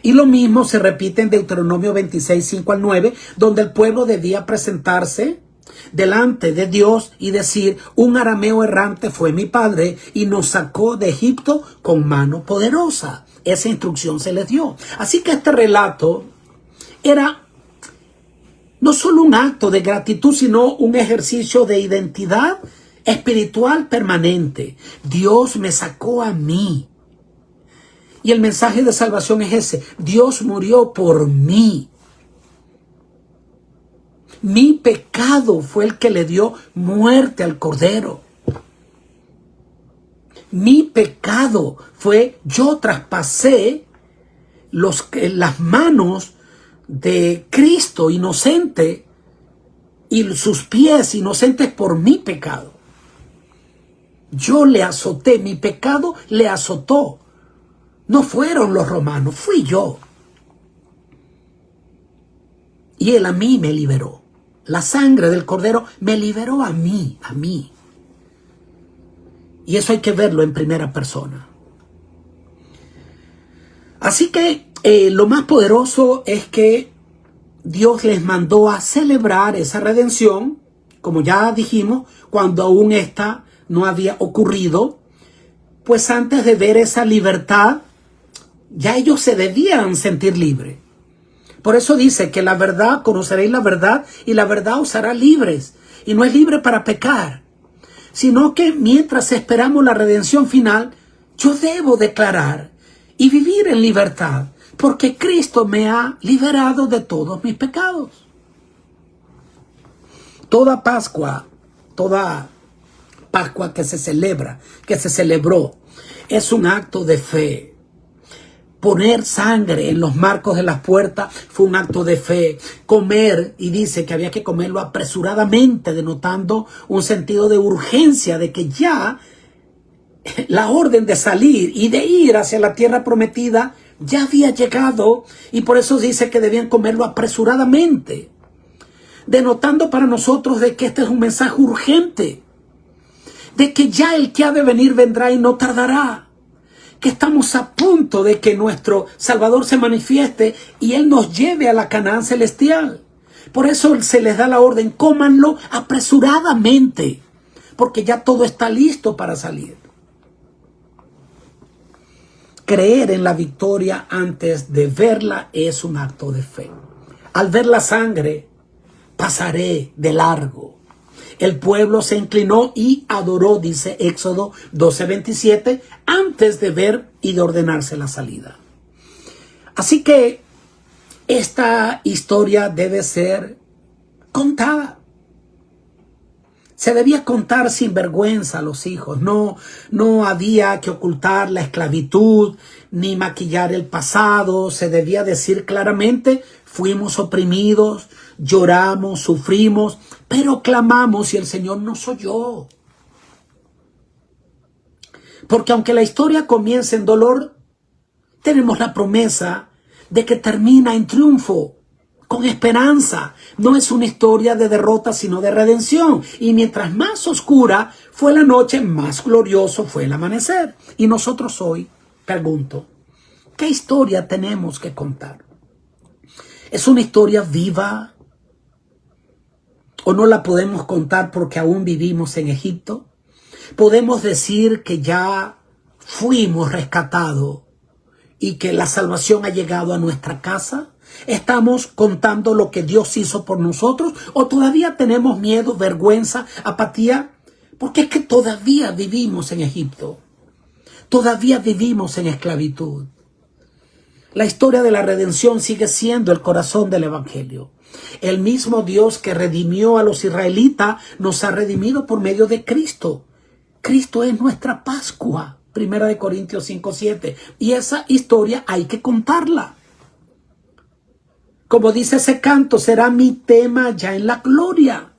Y lo mismo se repite en Deuteronomio 26, 5 al 9, donde el pueblo debía presentarse delante de Dios y decir: un arameo errante fue mi padre y nos sacó de Egipto con mano poderosa. Esa instrucción se les dio. Así que este relato era no solo un acto de gratitud, sino un ejercicio de identidad espiritual permanente. Dios me sacó a mí. Y el mensaje de salvación es ese: Dios murió por mí. Mi pecado fue el que le dio muerte al Cordero. Mi pecado fue, yo traspasé las manos de Cristo inocente y sus pies inocentes por mi pecado. Yo le azoté, mi pecado le azotó. No fueron los romanos, fui yo. Y Él a mí me liberó. La sangre del Cordero me liberó a mí. Y eso hay que verlo en primera persona. Así que lo más poderoso es que Dios les mandó a celebrar esa redención, como ya dijimos, cuando aún esta no había ocurrido, pues antes de ver esa libertad, ya ellos se debían sentir libres. Por eso dice que la verdad, conoceréis la verdad y la verdad os hará libres. Y no es libre para pecar, sino que mientras esperamos la redención final, yo debo declarar y vivir en libertad, porque Cristo me ha liberado de todos mis pecados. Toda Pascua que se celebró, es un acto de fe. Poner sangre en los marcos de las puertas fue un acto de fe. Comer, y dice que había que comerlo apresuradamente, denotando un sentido de urgencia, de que ya la orden de salir y de ir hacia la tierra prometida ya había llegado, y por eso dice que debían comerlo apresuradamente, denotando para nosotros de que este es un mensaje urgente, de que ya el que ha de venir vendrá y no tardará, que estamos a punto de que nuestro Salvador se manifieste y Él nos lleve a la Canaán celestial. Por eso se les da la orden: cómanlo apresuradamente, porque ya todo está listo para salir. Creer en la victoria antes de verla es un acto de fe. Al ver la sangre, pasaré de largo. El pueblo se inclinó y adoró, dice Éxodo 12:27, antes de ver y de ordenarse la salida. Así que esta historia debe ser contada. Se debía contar sin vergüenza a los hijos. No había que ocultar la esclavitud ni maquillar el pasado. Se debía decir claramente: fuimos oprimidos, lloramos, sufrimos, pero clamamos y el Señor nos oyó. Porque aunque la historia comience en dolor, tenemos la promesa de que termina en triunfo, con esperanza. No es una historia de derrota, sino de redención. Y mientras más oscura fue la noche, más glorioso fue el amanecer. Y nosotros hoy, pregunto, ¿qué historia tenemos que contar? ¿Es una historia viva? ¿O no la podemos contar porque aún vivimos en Egipto? ¿Podemos decir que ya fuimos rescatados y que la salvación ha llegado a nuestra casa? ¿Estamos contando lo que Dios hizo por nosotros? ¿O todavía tenemos miedo, vergüenza, apatía? Porque es que todavía vivimos en Egipto. Todavía vivimos en esclavitud. La historia de la redención sigue siendo el corazón del Evangelio. El mismo Dios que redimió a los israelitas nos ha redimido por medio de Cristo. Cristo es nuestra Pascua. 1 Corintios 5:7. Y esa historia hay que contarla. Como dice ese canto, será mi tema ya en la gloria.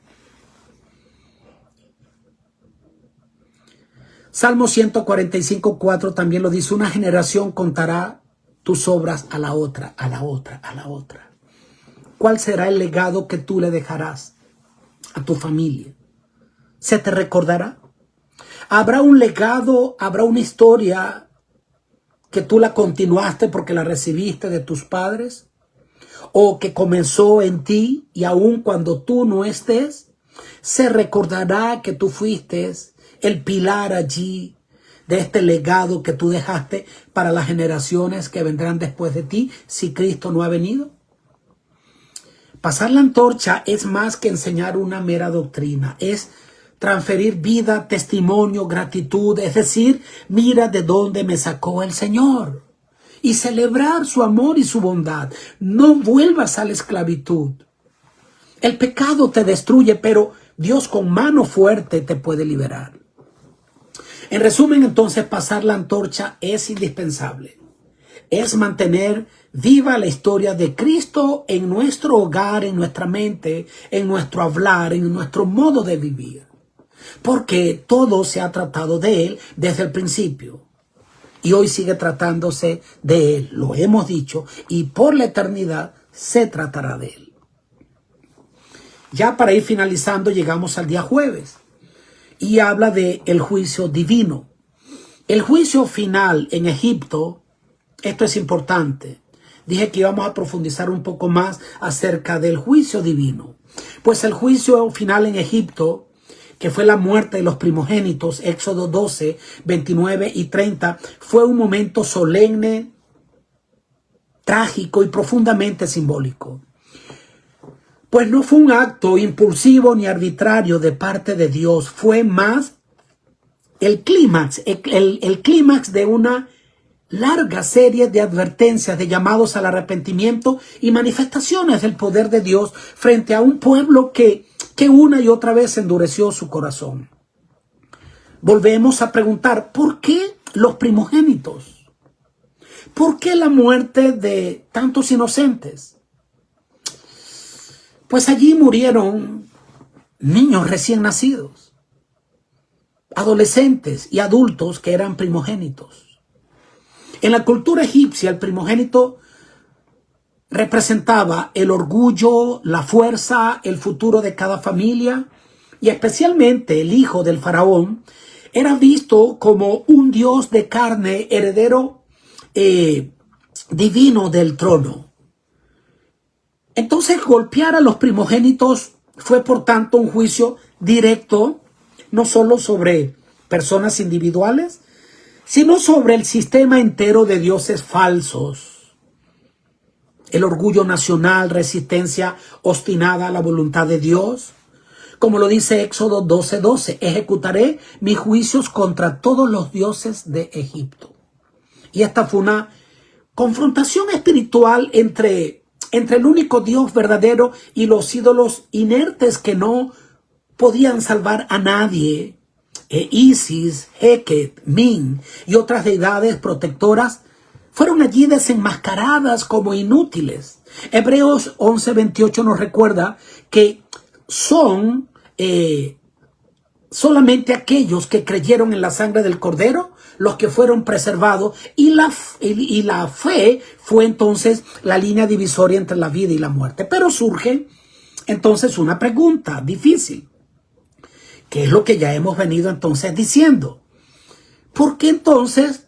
Salmo 145:4 también lo dice: una generación contará tus obras a la otra, a la otra, a la otra. ¿Cuál será el legado que tú le dejarás a tu familia? ¿Se te recordará? ¿Habrá un legado, habrá una historia que tú la continuaste porque la recibiste de tus padres? ¿O que comenzó en ti y aun cuando tú no estés, se recordará que tú fuiste el pilar allí de este legado que tú dejaste para las generaciones que vendrán después de ti si Cristo no ha venido? Pasar la antorcha es más que enseñar una mera doctrina, es transferir vida, testimonio, gratitud, es decir, mira de dónde me sacó el Señor. Y celebrar su amor y su bondad. No vuelvas a la esclavitud. El pecado te destruye, pero Dios con mano fuerte te puede liberar. En resumen, entonces, pasar la antorcha es indispensable. Es mantener viva la historia de Cristo en nuestro hogar, en nuestra mente, en nuestro hablar, en nuestro modo de vivir. Porque todo se ha tratado de Él desde el principio. Y hoy sigue tratándose de Él, lo hemos dicho, y por la eternidad se tratará de Él. Ya para ir finalizando, llegamos al día jueves y habla de el juicio divino. El juicio final en Egipto, esto es importante. Dije que íbamos a profundizar un poco más acerca del juicio divino. Pues el juicio final en Egipto, que fue la muerte de los primogénitos, Éxodo 12, 29 y 30, fue un momento solemne, trágico y profundamente simbólico. Pues no fue un acto impulsivo ni arbitrario de parte de Dios, fue más el clímax de una larga serie de advertencias, de llamados al arrepentimiento y manifestaciones del poder de Dios frente a un pueblo que una y otra vez endureció su corazón. Volvemos a preguntar, ¿por qué los primogénitos? ¿Por qué la muerte de tantos inocentes? Pues allí murieron niños recién nacidos, adolescentes y adultos que eran primogénitos. En la cultura egipcia, el primogénito representaba el orgullo, la fuerza, el futuro de cada familia, y especialmente el hijo del faraón era visto como un dios de carne, heredero divino del trono. Entonces, golpear a los primogénitos fue por tanto un juicio directo, no solo sobre personas individuales, sino sobre el sistema entero de dioses falsos. El orgullo nacional, resistencia obstinada a la voluntad de Dios, Como lo dice Éxodo 12:12, ejecutaré mis juicios contra todos los dioses de Egipto. Y esta fue una confrontación espiritual entre el único Dios verdadero y los ídolos inertes que no podían salvar a nadie. Isis, Heket, Min y otras deidades protectoras fueron allí desenmascaradas como inútiles. Hebreos 11:28 nos recuerda que son solamente aquellos que creyeron en la sangre del Cordero los que fueron preservados, y la fe fue entonces la línea divisoria entre la vida y la muerte. Pero surge entonces una pregunta difícil, que es lo que ya hemos venido entonces diciendo. ¿Por qué entonces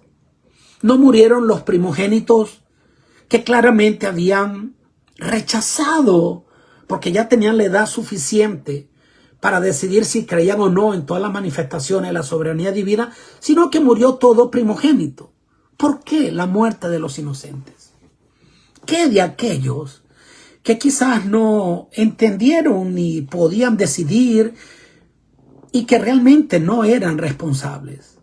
no murieron los primogénitos que claramente habían rechazado, porque ya tenían la edad suficiente para decidir si creían o no en todas las manifestaciones de la soberanía divina, sino que murió todo primogénito? ¿Por qué la muerte de los inocentes? ¿Qué de aquellos que quizás no entendieron ni podían decidir y que realmente no eran responsables?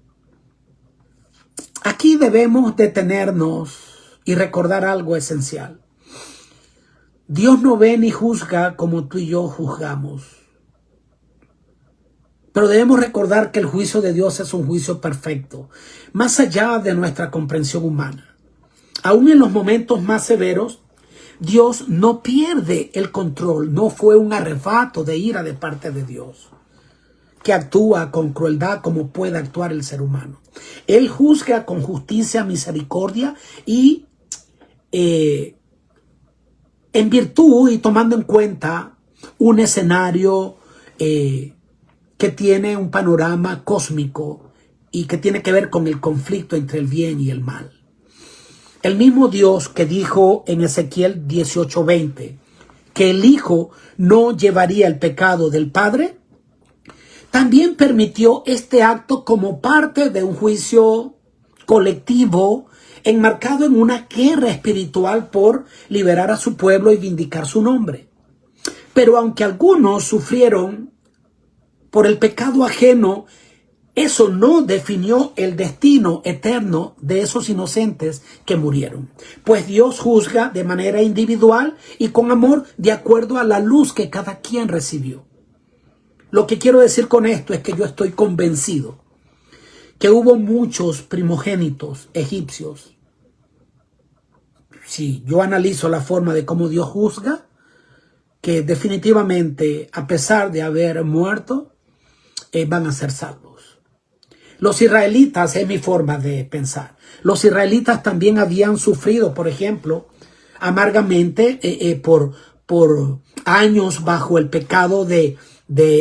Aquí debemos detenernos y recordar algo esencial. Dios no ve ni juzga como tú y yo juzgamos. Pero debemos recordar que el juicio de Dios es un juicio perfecto, más allá de nuestra comprensión humana. Aún en los momentos más severos, Dios no pierde el control. No fue un arrebato de ira de parte de Dios, que actúa con crueldad como puede actuar el ser humano. Él juzga con justicia, misericordia y en virtud y tomando en cuenta un escenario que tiene un panorama cósmico y que tiene que ver con el conflicto entre el bien y el mal. El mismo Dios que dijo en Ezequiel 18:20 que el Hijo no llevaría el pecado del Padre, también permitió este acto como parte de un juicio colectivo enmarcado en una guerra espiritual por liberar a su pueblo y vindicar su nombre. Pero aunque algunos sufrieron por el pecado ajeno, eso no definió el destino eterno de esos inocentes que murieron. Pues Dios juzga de manera individual y con amor de acuerdo a la luz que cada quien recibió. Lo que quiero decir con esto es que yo estoy convencido que hubo muchos primogénitos egipcios. Si yo analizo la forma de cómo Dios juzga, que definitivamente, a pesar de haber muerto, van a ser salvos. Los israelitas, es mi forma de pensar, los israelitas también habían sufrido, por ejemplo, amargamente por años bajo el pecado de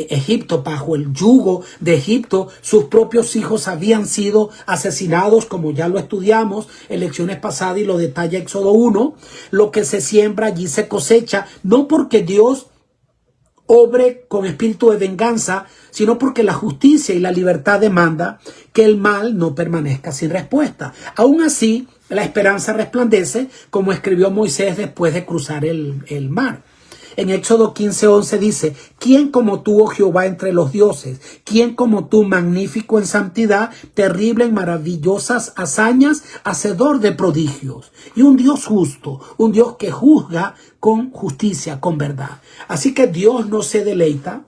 Egipto, bajo el yugo de Egipto. Sus propios hijos habían sido asesinados, como ya lo estudiamos en lecciones pasadas y lo detalla Éxodo 1. Lo que se siembra allí se cosecha, no porque Dios obre con espíritu de venganza, sino porque la justicia y la libertad demanda que el mal no permanezca sin respuesta. Aún así, la esperanza resplandece, como escribió Moisés después de cruzar el mar. En Éxodo 15:11 dice: ¿Quién como tú, oh Jehová, entre los dioses? ¿Quién como tú, magnífico en santidad, terrible en maravillosas hazañas, hacedor de prodigios? Y un Dios justo, un Dios que juzga con justicia, con verdad. Así que Dios no se deleita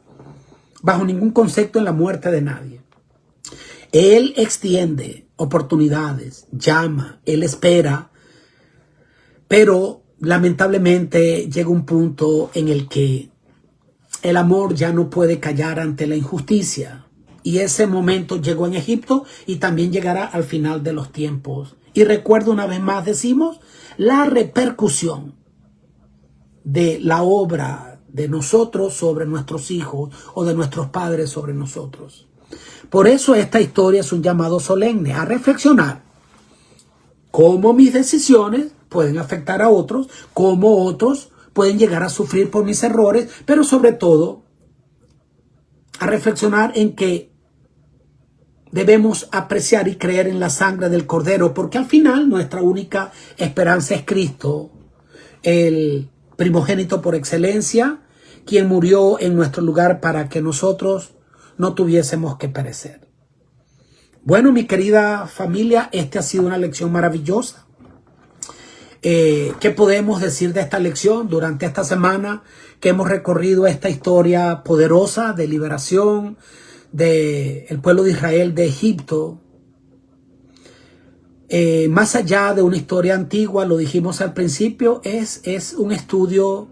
bajo ningún concepto en la muerte de nadie. Él extiende oportunidades, llama, Él espera, pero lamentablemente llega un punto en el que el amor ya no puede callar ante la injusticia. Y ese momento llegó en Egipto y también llegará al final de los tiempos. Y recuerdo, una vez más decimos, la repercusión de la obra de nosotros sobre nuestros hijos o de nuestros padres sobre nosotros. Por eso esta historia es un llamado solemne a reflexionar cómo mis decisiones pueden afectar a otros, cómo otros pueden llegar a sufrir por mis errores, pero sobre todo a reflexionar en que debemos apreciar y creer en la sangre del Cordero, porque al final nuestra única esperanza es Cristo, el primogénito por excelencia, quien murió en nuestro lugar para que nosotros no tuviésemos que perecer. Bueno, mi querida familia, esta ha sido una lección maravillosa. ¿Qué podemos decir de esta lección durante esta semana que hemos recorrido esta historia poderosa de liberación del pueblo de Israel de Egipto? Más allá de una historia antigua, lo dijimos al principio, es un estudio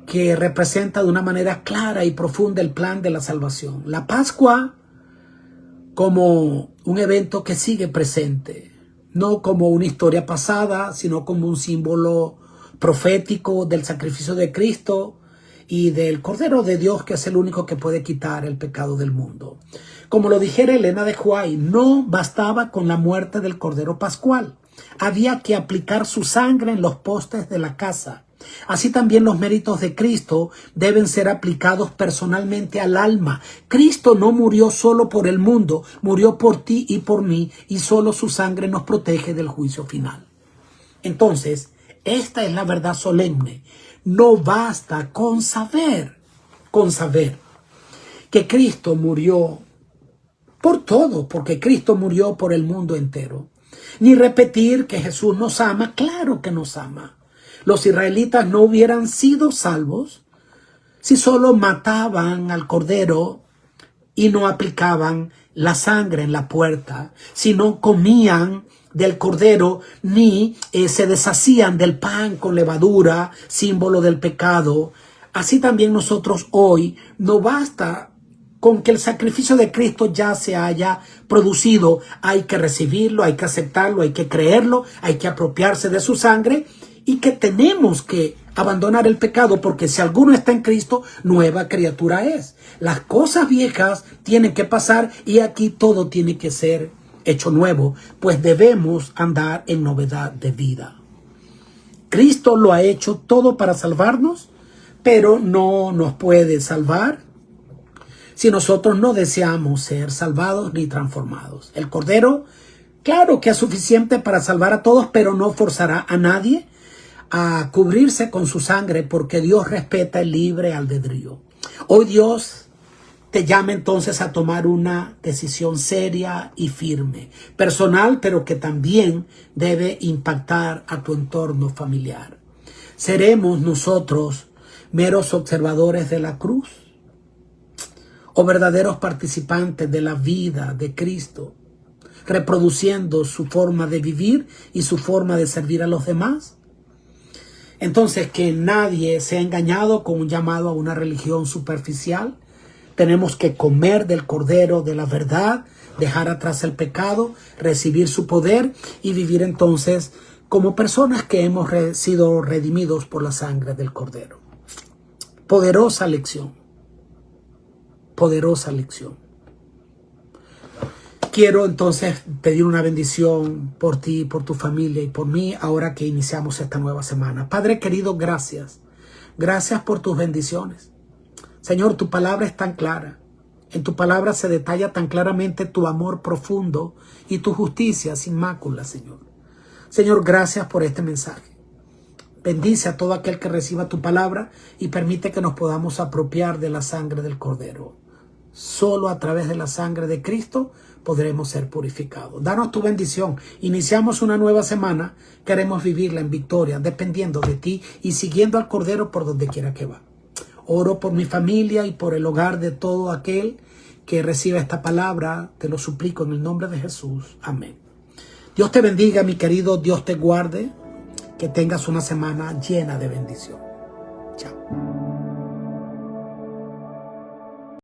que representa de una manera clara y profunda el plan de la salvación. La Pascua como un evento que sigue presente, no como una historia pasada, sino como un símbolo profético del sacrificio de Cristo y del Cordero de Dios, que es el único que puede quitar el pecado del mundo. Como lo dijera Elena de White, no bastaba con la muerte del Cordero Pascual. Había que aplicar su sangre en los postes de la casa. Así también los méritos de Cristo deben ser aplicados personalmente al alma. Cristo no murió solo por el mundo, murió por ti y por mí, y solo su sangre nos protege del juicio final. Entonces, esta es la verdad solemne. No basta con saber que Cristo murió por todo, porque Cristo murió por el mundo entero. Ni repetir que Jesús nos ama, claro que nos ama. Los israelitas no hubieran sido salvos si solo mataban al cordero y no aplicaban la sangre en la puerta, si no comían del cordero ni se deshacían del pan con levadura, símbolo del pecado. Así también nosotros hoy no basta con que el sacrificio de Cristo ya se haya producido. Hay que recibirlo, hay que aceptarlo, hay que creerlo, hay que apropiarse de su sangre y que tenemos que abandonar el pecado, porque si alguno está en Cristo, nueva criatura es. Las cosas viejas tienen que pasar y aquí todo tiene que ser hecho nuevo, pues debemos andar en novedad de vida. Cristo lo ha hecho todo para salvarnos, pero no nos puede salvar si nosotros no deseamos ser salvados ni transformados. El Cordero, claro que es suficiente para salvar a todos, pero no forzará a nadie a cubrirse con su sangre, porque Dios respeta el libre albedrío. Hoy Dios te llama entonces a tomar una decisión seria y firme, personal, pero que también debe impactar a tu entorno familiar. ¿Seremos nosotros meros observadores de la cruz o verdaderos participantes de la vida de Cristo, reproduciendo su forma de vivir y su forma de servir a los demás? Entonces, que nadie sea engañado con un llamado a una religión superficial. Tenemos que comer del Cordero de la verdad, dejar atrás el pecado, recibir su poder y vivir entonces como personas que hemos sido redimidos por la sangre del Cordero. Poderosa lección. Poderosa lección. Quiero entonces pedir una bendición por ti, por tu familia y por mí ahora que iniciamos esta nueva semana. Padre querido, gracias. Gracias por tus bendiciones. Señor, tu palabra es tan clara. En tu palabra se detalla tan claramente tu amor profundo y tu justicia sin mácula, Señor. Señor, gracias por este mensaje. Bendice a todo aquel que reciba tu palabra y permite que nos podamos apropiar de la sangre del Cordero. Solo a través de la sangre de Cristo podremos ser purificados. Danos tu bendición. Iniciamos una nueva semana. Queremos vivirla en victoria, dependiendo de ti y siguiendo al Cordero por donde quiera que va. Oro por mi familia y por el hogar de todo aquel que reciba esta palabra. Te lo suplico en el nombre de Jesús. Amén. Dios te bendiga, mi querido. Dios te guarde. Que tengas una semana llena de bendición. Chao.